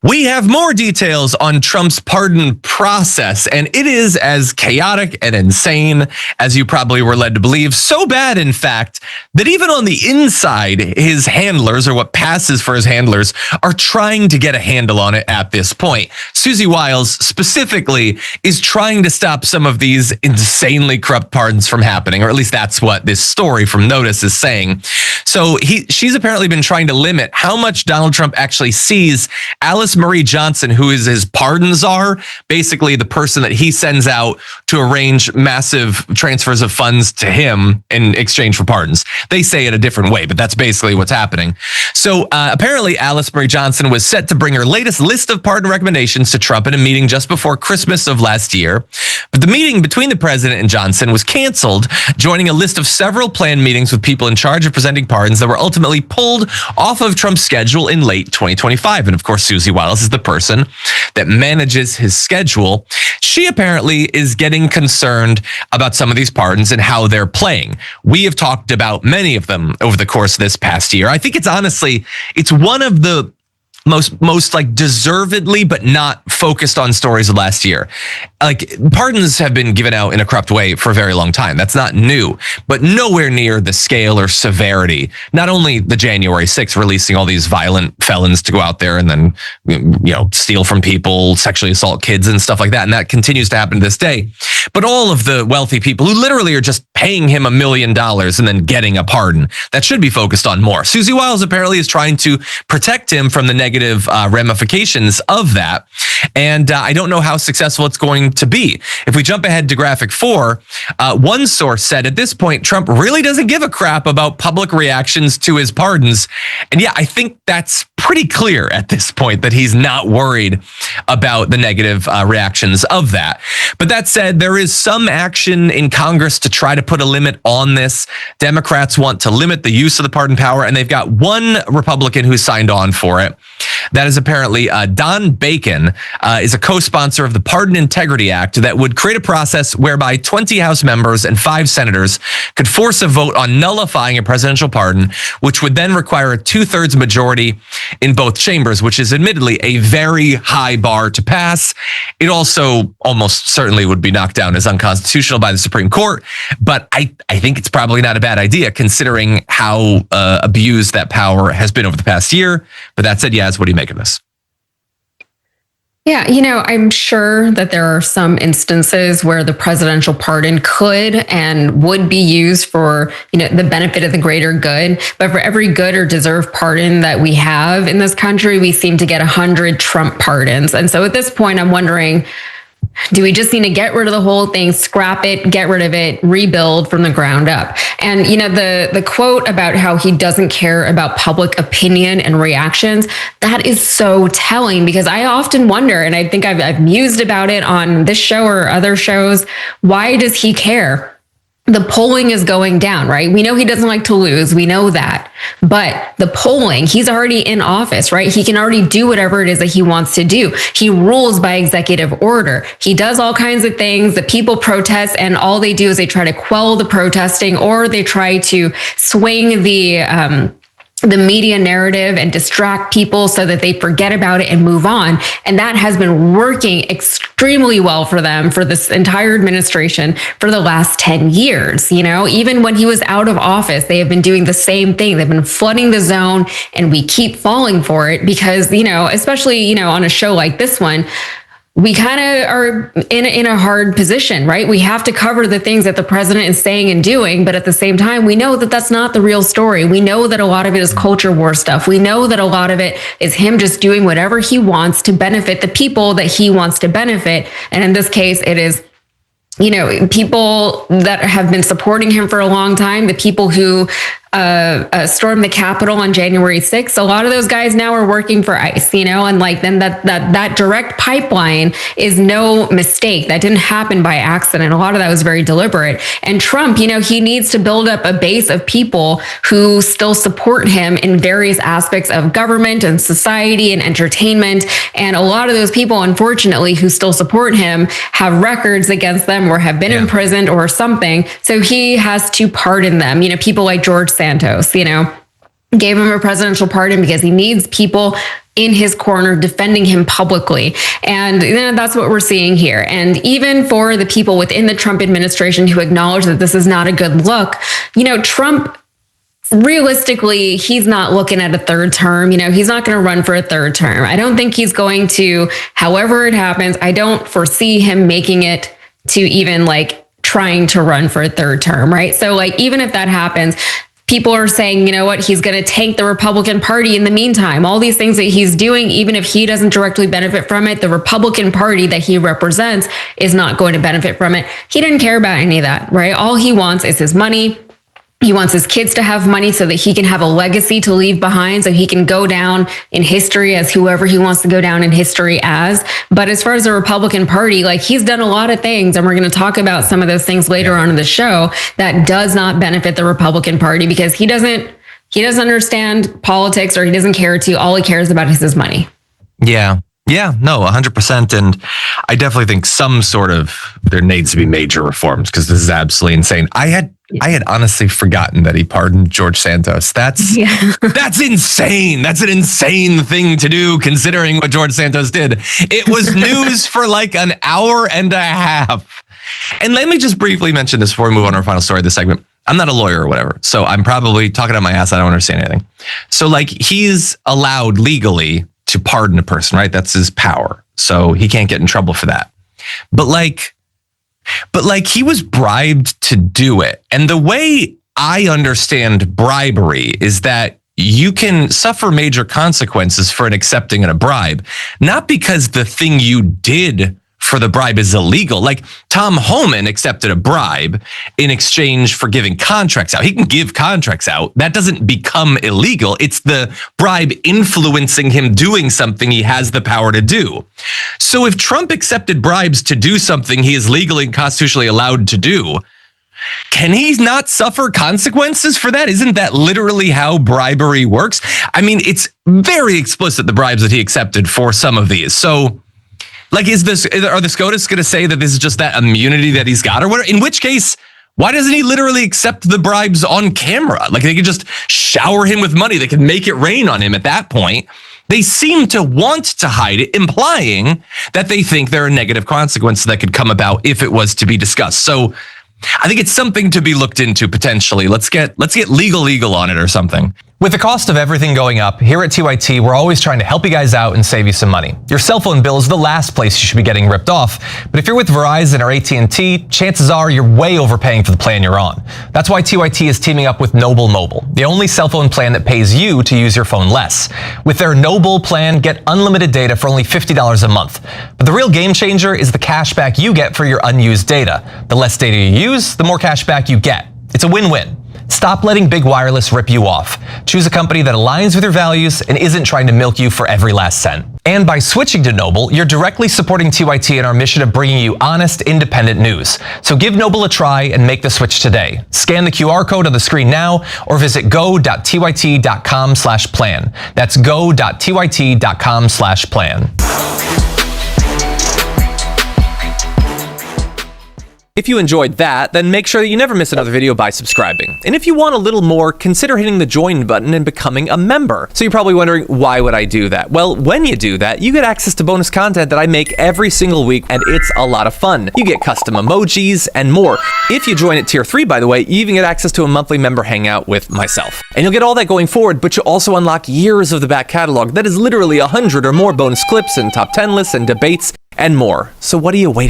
We have more details on Trump's pardon process, and it is as chaotic and insane as you probably were led to believe. So bad, in fact, that even on the inside, his handlers, or what passes for his handlers, are trying to get a handle on it at this point. Susie Wiles specifically is trying to stop some of these insanely corrupt pardons from happening, or at least that's what this story from Notice is saying. So she's apparently been trying to limit how much Donald Trump actually sees Alice Marie Johnson, who is his pardon czar, basically the person that he sends out to arrange massive transfers of funds to him in exchange for pardons. They say it a different way, but that's basically what's happening. So apparently Alice Marie Johnson was set to bring her latest list of pardon recommendations to Trump in a meeting just before Christmas of last year. But the meeting between the president and Johnson was canceled, joining a list of several planned meetings with people in charge of presenting pardons that were ultimately pulled off of Trump's schedule in late 2025. And of course, Susie Wiles is the person that manages his schedule. She apparently is getting concerned about some of these pardons and how they're playing. We have talked about many of them over the course of this past year. I think it's one of the most like deservedly, but not focused on stories of last year. Like, pardons have been given out in a corrupt way for a very long time. That's not new, but nowhere near the scale or severity. Not only the January 6th releasing all these violent felons to go out there and then, steal from people, sexually assault kids and stuff like that. And that continues to happen to this day. But all of the wealthy people who literally are just paying him $1 million and then getting a pardon, that should be focused on more. Susie Wiles apparently is trying to protect him from the negative ramifications of that. And I don't know how successful it's going to be. If we jump ahead to graphic 4, one source said at this point, Trump really doesn't give a crap about public reactions to his pardons. And yeah, I think that's pretty clear at this point that he's not worried about the negative reactions of that. But that said, there is some action in Congress to try to put a limit on this. Democrats want to limit the use of the pardon power, and they've got one Republican who signed on for it. That is apparently Don Bacon, is a co-sponsor of the Pardon Integrity Act that would create a process whereby 20 House members and 5 senators could force a vote on nullifying a presidential pardon, which would then require a 2/3 majority in both chambers, which is admittedly a very high bar to pass. It also almost certainly would be knocked down as unconstitutional by the Supreme Court, but I think it's probably not a bad idea considering how abused that power has been over the past year. But that said, Yaz, what do you make of this? Yeah, I'm sure that there are some instances where the presidential pardon could and would be used for, the benefit of the greater good. But for every good or deserved pardon that we have in this country, we seem to get 100 Trump pardons. And so at this point, I'm wondering, do we just need to get rid of the whole thing, scrap it, get rid of it, rebuild from the ground up? And, the quote about how he doesn't care about public opinion and reactions, that is so telling, because I often wonder, and I think I've mused about it on this show or other shows, why does he care? The polling is going down, right? We know he doesn't like to lose. We know that. But the polling, he's already in office, right? He can already do whatever it is that he wants to do. He rules by executive order. He does all kinds of things. The people protest, and all they do is they try to quell the protesting, or they try to swing the media narrative and distract people so that they forget about it and move on. And that has been working extremely well for them for this entire administration for the last 10 years. Even when he was out of office, they have been doing the same thing. They've been flooding the zone, and we keep falling for it because, especially, on a show like this one, we kind of are in a hard position, right? We have to cover the things that the president is saying and doing, but at the same time, we know that that's not the real story. We know that a lot of it is culture war stuff. We know that a lot of it is him just doing whatever he wants to benefit the people that he wants to benefit. And in this case, it is, people that have been supporting him for a long time, the people who stormed the Capitol on January 6th. A lot of those guys now are working for ICE, and then that direct pipeline is no mistake. That didn't happen by accident. A lot of that was very deliberate. And Trump, he needs to build up a base of people who still support him in various aspects of government and society and entertainment. And a lot of those people, unfortunately, who still support him have records against them or have been imprisoned or something. So he has to pardon them. People like George Santos, gave him a presidential pardon because he needs people in his corner, defending him publicly. And that's what we're seeing here. And even for the people within the Trump administration who acknowledge that this is not a good look, Trump, realistically, he's not looking at a third term. He's not going to run for a third term. I don't think he's going to, however it happens, I don't foresee him making it to even trying to run for a third term, right? So even if that happens, people are saying, he's going to tank the Republican Party in the meantime. All these things that he's doing, even if he doesn't directly benefit from it, the Republican Party that he represents is not going to benefit from it. He didn't care about any of that, right? All he wants is his money. He wants his kids to have money so that he can have a legacy to leave behind, so he can go down in history as whoever he wants to go down in history as. But as far as the Republican Party, he's done a lot of things, and we're going to talk about some of those things later on in the show, that does not benefit the Republican Party, because he doesn't understand politics, or he doesn't care to. All he cares about is his money. Yeah. Yeah, no, 100%. And I definitely think there needs to be major reforms, because this is absolutely insane. I had honestly forgotten that he pardoned George Santos. That's insane. That's an insane thing to do, considering what George Santos did. It was news for an hour and a half. And let me just briefly mention this before we move on to our final story of this segment. I'm not a lawyer or whatever, so I'm probably talking out my ass. I don't understand anything. So he's allowed legally to pardon a person, right? That's his power. So he can't get in trouble for that. But he was bribed to do it. And the way I understand bribery is that you can suffer major consequences for accepting a bribe, not because the thing you did for the bribe is illegal. Tom Homan accepted a bribe in exchange for giving contracts out. He can give contracts out. That doesn't become illegal. It's the bribe influencing him doing something he has the power to do. So if Trump accepted bribes to do something he is legally and constitutionally allowed to do, can he not suffer consequences for that? Isn't that literally how bribery works? I mean, it's very explicit, the bribes that he accepted for some of these. So are the SCOTUS going to say that this is just that immunity that he's got or whatever? In which case, why doesn't he literally accept the bribes on camera? They could just shower him with money. They could make it rain on him at that point. They seem to want to hide it, implying that they think there are negative consequences that could come about if it was to be discussed. So I think it's something to be looked into potentially. Let's get legal on it or something. With the cost of everything going up, here at TYT, we're always trying to help you guys out and save you some money. Your cell phone bill is the last place you should be getting ripped off. But if you're with Verizon or AT&T, chances are you're way overpaying for the plan you're on. That's why TYT is teaming up with Noble Mobile, the only cell phone plan that pays you to use your phone less. With their Noble plan, get unlimited data for only $50 a month. But the real game changer is the cash back you get for your unused data. The less data you use, the more cash back you get. It's a win-win. Stop letting big wireless rip you off. Choose a company that aligns with your values and isn't trying to milk you for every last cent. And by switching to Noble, you're directly supporting TYT in our mission of bringing you honest, independent news. So give Noble a try and make the switch today. Scan the QR code on the screen now or visit go.tyt.com/plan. That's go.tyt.com/plan. If you enjoyed that, then make sure that you never miss another video by subscribing. And if you want a little more, consider hitting the join button and becoming a member. So you're probably wondering, why would I do that? Well, when you do that, you get access to bonus content that I make every single week, and it's a lot of fun. You get custom emojis and more. If you join at tier 3, by the way, you even get access to a monthly member hangout with myself. And you'll get all that going forward, but you'll also unlock years of the back catalog that is literally 100 or more bonus clips and top 10 lists and debates and more. So what are you waiting